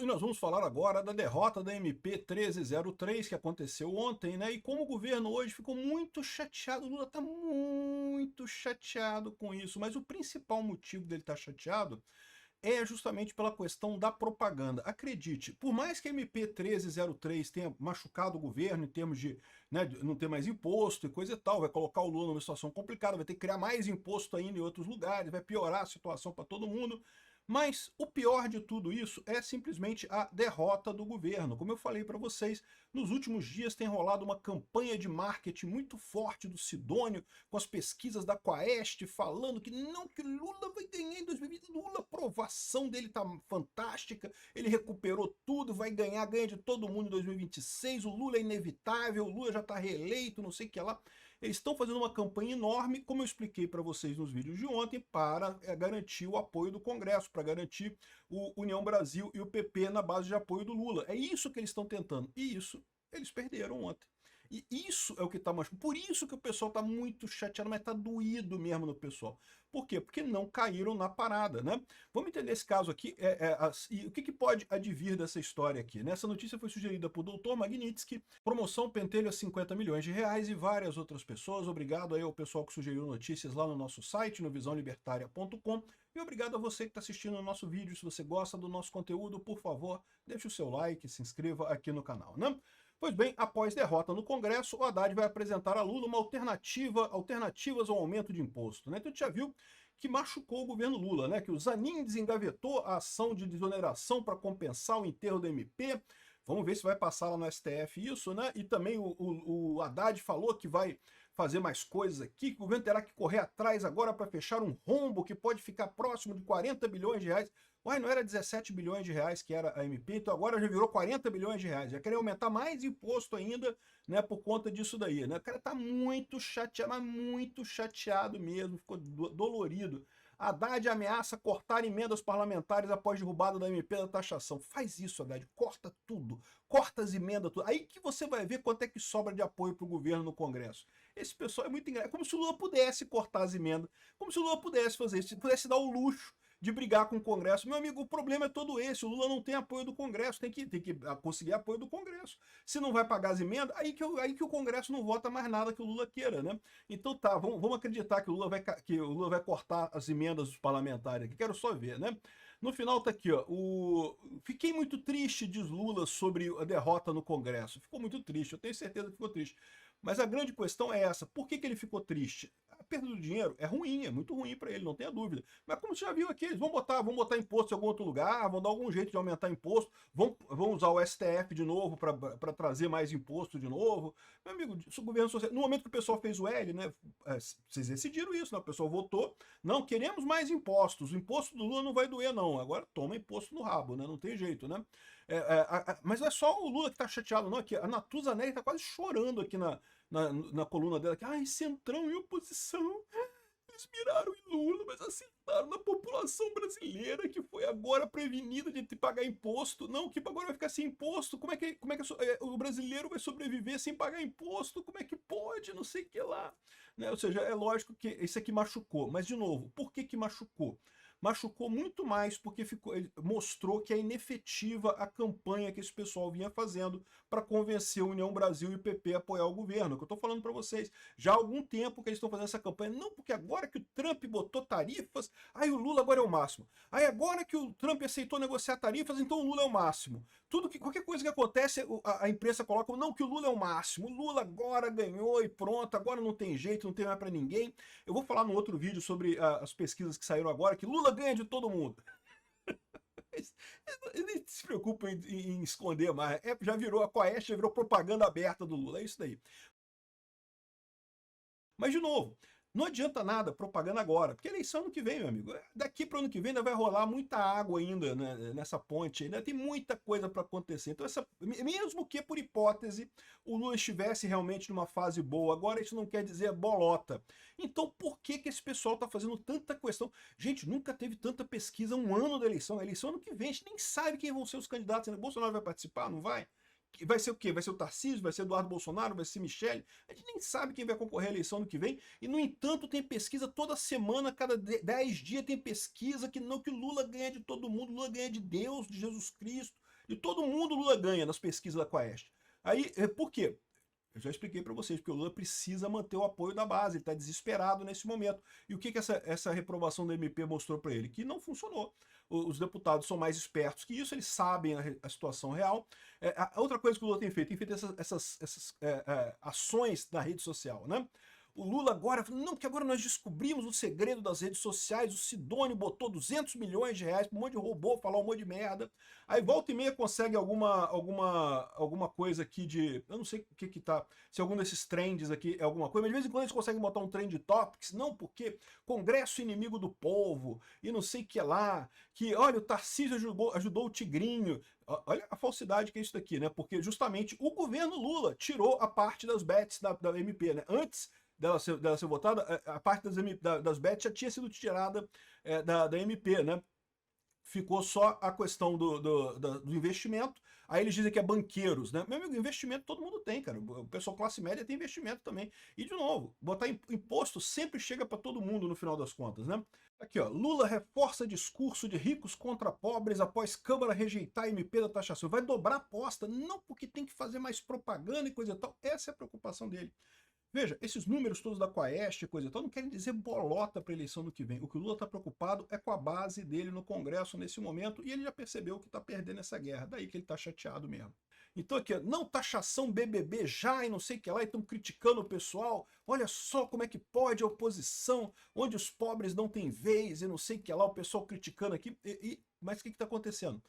E nós vamos falar agora da derrota da MP 1303 que aconteceu ontem, né? E como o governo hoje ficou muito chateado, o Lula está muito chateado com isso, mas o principal motivo dele estar chateado é justamente pela questão da propaganda. Acredite, por mais que a MP 1303 tenha machucado o governo em termos de, né, de não ter mais imposto e coisa e tal, vai colocar o Lula numa situação complicada, vai ter que criar mais imposto ainda em outros lugares, vai piorar a situação para todo mundo. Mas o pior de tudo isso é simplesmente a derrota do governo. Como eu falei para vocês, nos últimos dias tem rolado uma campanha de marketing muito forte do Sidônio, com as pesquisas da Quaest, falando que não, que Lula vai ganhar em 2020. Lula, a aprovação dele tá fantástica, ele recuperou tudo, vai ganhar, ganha de todo mundo em 2026, o Lula é inevitável, o Lula já está reeleito, não sei o que lá. Eles estão fazendo uma campanha enorme, como eu expliquei para vocês nos vídeos de ontem, para garantir o apoio do Congresso, para garantir o União Brasil e o PP na base de apoio do Lula. É isso que eles estão tentando. E isso eles perderam ontem. E isso é o que está machucando. Por isso que o pessoal está muito chateado, mas está doído mesmo no pessoal. Por quê? Porque não caíram na parada, né? Vamos entender esse caso aqui. E o que pode advir dessa história aqui? Essa notícia foi sugerida por Dr. Magnitsky, promoção pentelho a 50 milhões de reais e várias outras pessoas. Obrigado aí ao pessoal que sugeriu notícias lá no nosso site, no visãolibertaria.com. E obrigado a você que está assistindo o nosso vídeo. Se você gosta do nosso conteúdo, por favor, deixe o seu like, se inscreva aqui no canal, né? Pois bem, após derrota no Congresso, o Haddad vai apresentar a Lula uma alternativas ao aumento de imposto, né? Então a gente já viu que machucou o governo Lula, né? Que o Zanin desengavetou a ação de desoneração para compensar o enterro da MP. Vamos ver se vai passar lá no STF isso, né? E também o Haddad falou que vai fazer mais coisas aqui, que o governo terá que correr atrás agora para fechar um rombo que pode ficar próximo de 40 bilhões de reais. Uai, não era 17 bilhões de reais que era a MP, então agora já virou 40 bilhões de reais. Já queria aumentar mais imposto ainda, né, por conta disso daí, né? O cara tá muito chateado, mas muito chateado mesmo, ficou dolorido. Haddad ameaça cortar emendas parlamentares após derrubada da MP da taxação. Faz isso, Haddad, corta tudo, corta as emendas, tudo. Aí que você vai ver quanto é que sobra de apoio para o governo no Congresso. Esse pessoal é muito engraçado, como se o Lula pudesse cortar as emendas, como se o Lula pudesse fazer isso, pudesse dar o luxo de brigar com o Congresso. Meu amigo, o problema é todo esse, o Lula não tem apoio do Congresso, tem que conseguir apoio do Congresso. Se não vai pagar as emendas, aí que o Congresso não vota mais nada que o Lula queira, né? Então tá, vamos acreditar que o Lula vai cortar as emendas dos parlamentares aqui, quero só ver, né? No final tá aqui, ó, fiquei muito triste, diz Lula, sobre a derrota no Congresso. Ficou muito triste, eu tenho certeza que ficou triste. Mas a grande questão é essa, por que ele ficou triste? A perda do dinheiro é ruim, é muito ruim para ele, não tenha dúvida. Mas como você já viu aqui, eles vão botar imposto em algum outro lugar, vão dar algum jeito de aumentar imposto, vão usar o STF de novo para trazer mais imposto de novo. Meu amigo, o governo social, no momento que o pessoal fez o L, né, vocês decidiram isso, né, o pessoal votou, não, queremos mais impostos, o imposto do Lula não vai doer não, agora toma imposto no rabo, né, não tem jeito, né. Mas não é só o Lula que está chateado não, aqui, a Natuza Neri está quase chorando aqui na coluna dela, que ai, Centrão e oposição, eles miraram em Lula, mas acertaram na população brasileira que foi agora prevenida de pagar imposto. Não, que agora vai ficar sem imposto. Como é que o brasileiro vai sobreviver sem pagar imposto? Como é que pode? Não sei o que lá. Né? Ou seja, é lógico que isso aqui machucou. Mas, de novo, por que machucou? Machucou muito mais porque mostrou que é inefetiva a campanha que esse pessoal vinha fazendo para convencer a União Brasil e o PP a apoiar o governo. Que eu estou falando para vocês. Já há algum tempo que eles estão fazendo essa campanha. Não porque agora que o Trump botou tarifas, aí o Lula agora é o máximo. Aí agora que o Trump aceitou negociar tarifas, então o Lula é o máximo. Qualquer coisa que acontece, a imprensa coloca, não, que o Lula é o máximo. O Lula agora ganhou e pronto, agora não tem jeito, não tem mais para ninguém. Eu vou falar no outro vídeo sobre as pesquisas que saíram agora, que Lula ganha de todo mundo. Eles nem se preocupam em esconder mais. Já virou a Quaest, já virou propaganda aberta do Lula. É isso daí. Mas, de novo, não adianta nada propaganda agora, porque eleição ano que vem, meu amigo. Daqui para o ano que vem ainda vai rolar muita água ainda, né, nessa ponte, ainda tem muita coisa para acontecer. Então, mesmo que por hipótese o Lula estivesse realmente numa fase boa, agora isso não quer dizer bolota. Então por que esse pessoal está fazendo tanta questão? Gente, nunca teve tanta pesquisa um ano da eleição. A eleição ano que vem, a gente nem sabe quem vão ser os candidatos. Bolsonaro vai participar, não vai? Vai ser o quê? Vai ser o Tarcísio? Vai ser Eduardo Bolsonaro? Vai ser Michele? A gente nem sabe quem vai concorrer à eleição ano que vem. E, no entanto, tem pesquisa toda semana, cada 10 dias tem pesquisa que não, que Lula ganha de todo mundo, Lula ganha de Deus, de Jesus Cristo, de todo mundo Lula ganha nas pesquisas da Quaest. Aí, por quê? Eu já expliquei para vocês, porque o Lula precisa manter o apoio da base, ele está desesperado nesse momento. E o que essa reprovação do MP mostrou para ele? Que não funcionou. Os deputados são mais espertos que isso, eles sabem a situação real. A outra coisa que o Lula tem feito essas ações na rede social, né? O Lula agora, não, porque agora nós descobrimos o segredo das redes sociais, o Sidônio botou 200 milhões de reais para um monte de robô falar um monte de merda. Aí volta e meia consegue alguma coisa aqui de, eu não sei o que tá, se algum desses trends aqui é alguma coisa, mas de vez em quando eles conseguem botar um trend topics, não, porque Congresso inimigo do povo, e não sei o que lá, que olha, o Tarcísio ajudou o Tigrinho. Olha a falsidade que é isso daqui, né? Porque justamente o governo Lula tirou a parte das bets da MP, né? Antes dela ser votada, a parte das bets já tinha sido tirada da MP, né? Ficou só a questão do investimento. Aí eles dizem que é banqueiros, né? Meu amigo, investimento todo mundo tem, cara. O pessoal classe média tem investimento também. E, de novo, botar imposto sempre chega para todo mundo no final das contas, né? Aqui, ó. Lula reforça discurso de ricos contra pobres após Câmara rejeitar a MP da taxação. Vai dobrar a aposta, não porque tem que fazer mais propaganda e coisa e tal. Essa é a preocupação dele. Veja, esses números todos da Quaest e coisa e tal não querem dizer bolota para a eleição do que vem. O que o Lula está preocupado é com a base dele no Congresso nesse momento, e ele já percebeu que está perdendo essa guerra, daí que ele está chateado mesmo. Então aqui, não taxação BBB já e não sei o que lá, e estão criticando o pessoal. Olha só como é que pode a oposição, onde os pobres não têm vez e não sei o que lá, o pessoal criticando aqui. Mas o que está acontecendo?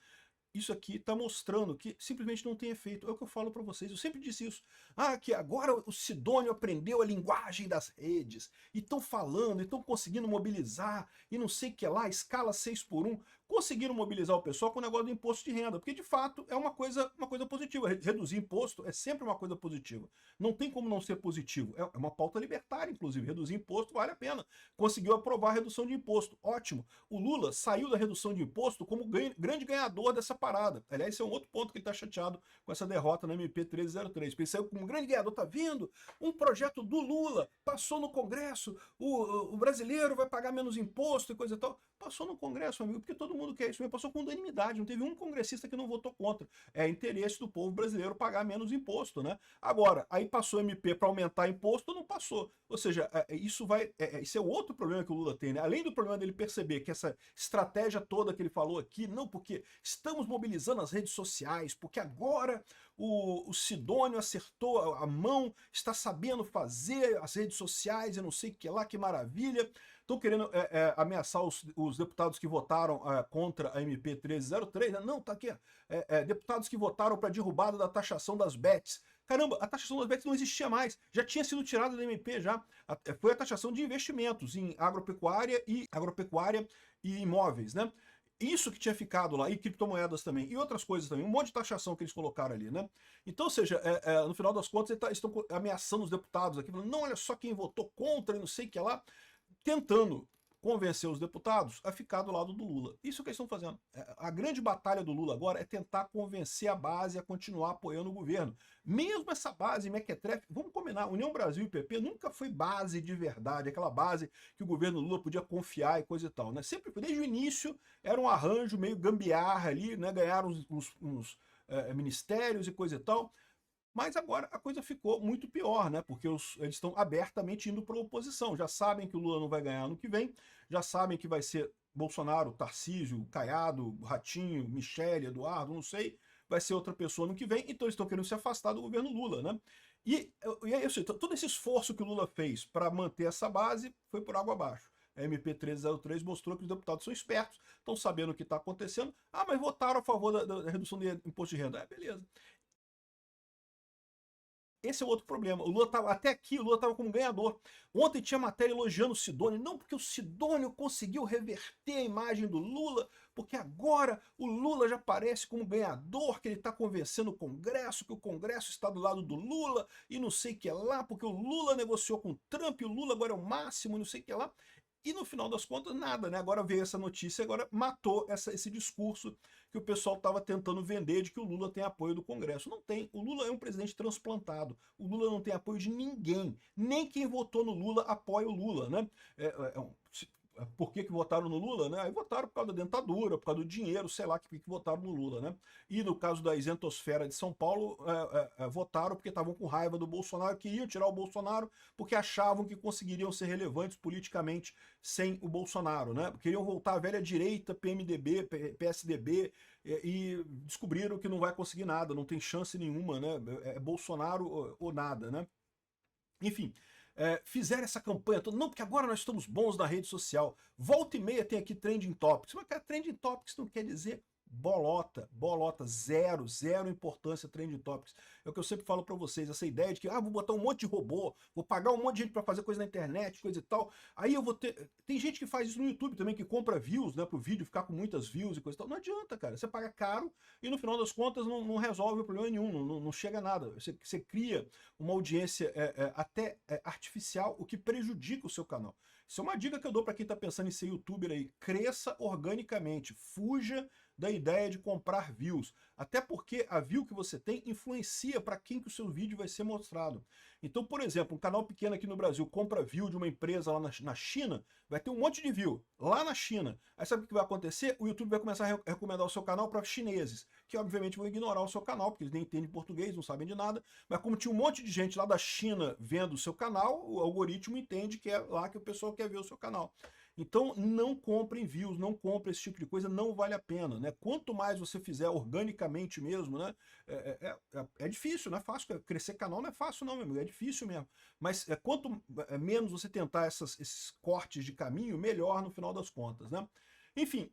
Isso aqui está mostrando que simplesmente não tem efeito. É o que eu falo para vocês, eu sempre disse isso. Ah, que agora o Sidônio aprendeu a linguagem das redes, e estão falando, e estão conseguindo mobilizar, e não sei o que lá, escala 6x1. Conseguiram mobilizar o pessoal com o negócio do imposto de renda, porque de fato é uma coisa positiva. Reduzir imposto é sempre uma coisa positiva. Não tem como não ser positivo. É uma pauta libertária, inclusive. Reduzir imposto vale a pena. Conseguiu aprovar a redução de imposto. Ótimo. O Lula saiu da redução de imposto como grande ganhador dessa parada. Aliás, esse é um outro ponto que ele está chateado com essa derrota na MP 1303. Ele saiu como um grande ganhador. Tá vendo? Um projeto do Lula passou no Congresso. O brasileiro vai pagar menos imposto e coisa e tal. Passou no Congresso, amigo, porque todo mundo quer isso mesmo. Passou com unanimidade. Não teve um congressista que não votou contra. É interesse do povo brasileiro pagar menos imposto, né? Agora, aí passou MP para aumentar imposto, não passou. Ou seja, isso é o outro problema que o Lula tem, né? Além do problema dele perceber que essa estratégia toda que ele falou aqui, não, porque estamos mobilizando as redes sociais, porque agora o Sidônio acertou a mão, está sabendo fazer as redes sociais, eu não sei o que lá, que maravilha. Estão querendo ameaçar os deputados que votaram contra a MP 1303, né? Não, tá aqui, deputados que votaram para derrubada da taxação das bets. Caramba, a taxação das bets não existia mais, já tinha sido tirada da MP já. Foi a taxação de investimentos em agropecuária e imóveis, né? Isso que tinha ficado lá, e criptomoedas também, e outras coisas também, um monte de taxação que eles colocaram ali, né? Então, ou seja, no final das contas, eles estão ameaçando os deputados aqui, falando, não, olha só quem votou contra e não sei o que lá, tentando convencer os deputados a ficar do lado do Lula. Isso que eles estão fazendo. A grande batalha do Lula agora é tentar convencer a base a continuar apoiando o governo. Mesmo essa base mequetrefe, vamos combinar, União Brasil e PP nunca foi base de verdade, aquela base que o governo Lula podia confiar e coisa e tal, né? Sempre, desde o início, era um arranjo meio gambiarra ali, né? Ganharam uns ministérios e coisa e tal. Mas agora a coisa ficou muito pior, né? Porque eles estão abertamente indo para a oposição. Já sabem que o Lula não vai ganhar no que vem, já sabem que vai ser Bolsonaro, Tarcísio, Caiado, Ratinho, Michele, Eduardo, não sei, vai ser outra pessoa no que vem, então eles estão querendo se afastar do governo Lula, né? E é isso, todo esse esforço que o Lula fez para manter essa base foi por água abaixo. A MP 1303 mostrou que os deputados são espertos, estão sabendo o que está acontecendo. Ah, mas votaram a favor da redução do imposto de renda. Beleza. Esse é o outro problema. O Lula tava, até aqui o Lula estava como ganhador. Ontem tinha matéria elogiando o Sidônio. Não, porque o Sidônio conseguiu reverter a imagem do Lula, porque agora o Lula já aparece como ganhador, que ele está convencendo o Congresso, que o Congresso está do lado do Lula, e não sei o que lá, porque o Lula negociou com o Trump, e o Lula agora é o máximo, e não sei o que lá. E no final das contas, nada, né? Agora veio essa notícia, agora matou esse discurso que o pessoal estava tentando vender de que o Lula tem apoio do Congresso. Não tem. O Lula é um presidente transplantado. O Lula não tem apoio de ninguém. Nem quem votou no Lula apoia o Lula, né? Por que votaram no Lula, né? Aí votaram por causa da dentadura, por causa do dinheiro, sei lá que votaram no Lula, né? E no caso da isentosfera de São Paulo, votaram porque estavam com raiva do Bolsonaro, queriam tirar o Bolsonaro porque achavam que conseguiriam ser relevantes politicamente sem o Bolsonaro, né? Queriam voltar à velha direita, PMDB, PSDB, e descobriram que não vai conseguir nada, não tem chance nenhuma, né? É Bolsonaro ou nada, né? Enfim, fizeram essa campanha toda, não, porque agora nós estamos bons na rede social, volta e meia tem aqui Trending Topics, mas cara, Trending Topics não quer dizer bolota, zero importância Trending Topics. É o que eu sempre falo pra vocês, essa ideia de que, vou botar um monte de robô, vou pagar um monte de gente pra fazer coisa na internet, coisa e tal, aí eu vou ter... Tem gente que faz isso no YouTube também, que compra views, né, pro vídeo ficar com muitas views e coisa e tal. Não adianta, cara, você paga caro e no final das contas não resolve o problema nenhum, não chega a nada. Você cria uma audiência até artificial, o que prejudica o seu canal. Isso é uma dica que eu dou para quem está pensando em ser youtuber aí. Cresça organicamente, fuja da ideia de comprar views. Até porque a view que você tem influencia para quem que o seu vídeo vai ser mostrado. Então, por exemplo, um canal pequeno aqui no Brasil compra view de uma empresa lá na China, vai ter um monte de view lá na China. Aí sabe o que vai acontecer? O YouTube vai começar a recomendar o seu canal para chineses, que obviamente vão ignorar o seu canal, porque eles nem entendem português, não sabem de nada. Mas como tinha um monte de gente lá da China vendo o seu canal, o algoritmo entende que é lá que o pessoal quer ver o seu canal. Então não comprem views, não comprem esse tipo de coisa, não vale a pena, né? Quanto mais você fizer organicamente mesmo, né? É difícil, não é fácil. Crescer canal não é fácil não, meu amigo, é difícil mesmo. Mas quanto menos você tentar esses cortes de caminho, melhor no final das contas, né? Enfim,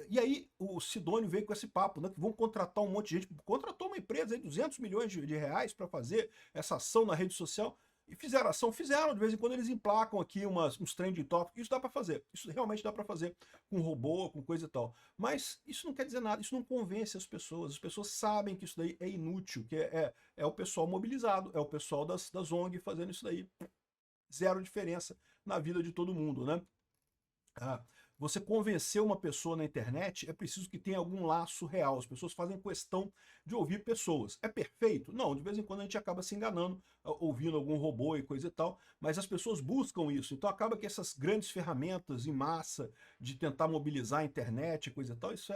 e aí o Sidônio veio com esse papo, né? Que vão contratar um monte de gente, contratou uma empresa aí, 200 milhões de reais para fazer essa ação na rede social. E fizeram ação, fizeram, de vez em quando eles emplacam aqui uns trending topics, isso dá para fazer, isso realmente dá para fazer com robô, com coisa e tal. Mas isso não quer dizer nada, isso não convence as pessoas sabem que isso daí é inútil, que é o pessoal mobilizado, é o pessoal das ONG fazendo isso daí. Zero diferença na vida de todo mundo, né? Você convencer uma pessoa na internet, é preciso que tenha algum laço real. As pessoas fazem questão de ouvir pessoas. É perfeito? Não, de vez em quando a gente acaba se enganando, ouvindo algum robô e coisa e tal, mas as pessoas buscam isso. Então acaba que essas grandes ferramentas em massa de tentar mobilizar a internet e coisa e tal, isso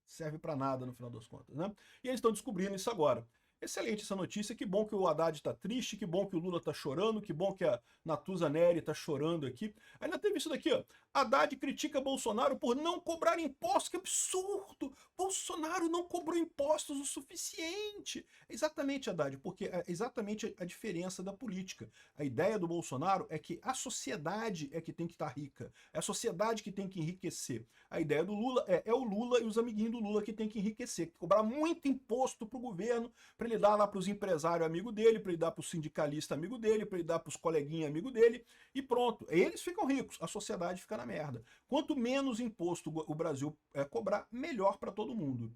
serve para nada no final das contas, né? E eles estão descobrindo isso agora. Excelente essa notícia, que bom que o Haddad está triste, que bom que o Lula está chorando, que bom que a Natuza Neri está chorando aqui. Ainda teve isso daqui, ó. Haddad critica Bolsonaro por não cobrar impostos, que absurdo! Bolsonaro não cobrou impostos o suficiente. Exatamente, Haddad, porque é exatamente a diferença da política. A ideia do Bolsonaro é que a sociedade é que tem que estar rica, é a sociedade que tem que enriquecer. A ideia do Lula é o Lula e os amiguinhos do Lula que tem que enriquecer, que cobrar muito imposto para o governo, para ele dar lá para os empresários amigos dele, para ele dar para o sindicalista amigo dele, para ele dar para os coleguinhas amigo dele, e pronto. Eles ficam ricos, a sociedade fica na merda. Quanto menos imposto o Brasil cobrar, melhor para todo mundo.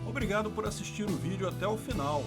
Obrigado por assistir o vídeo até o final.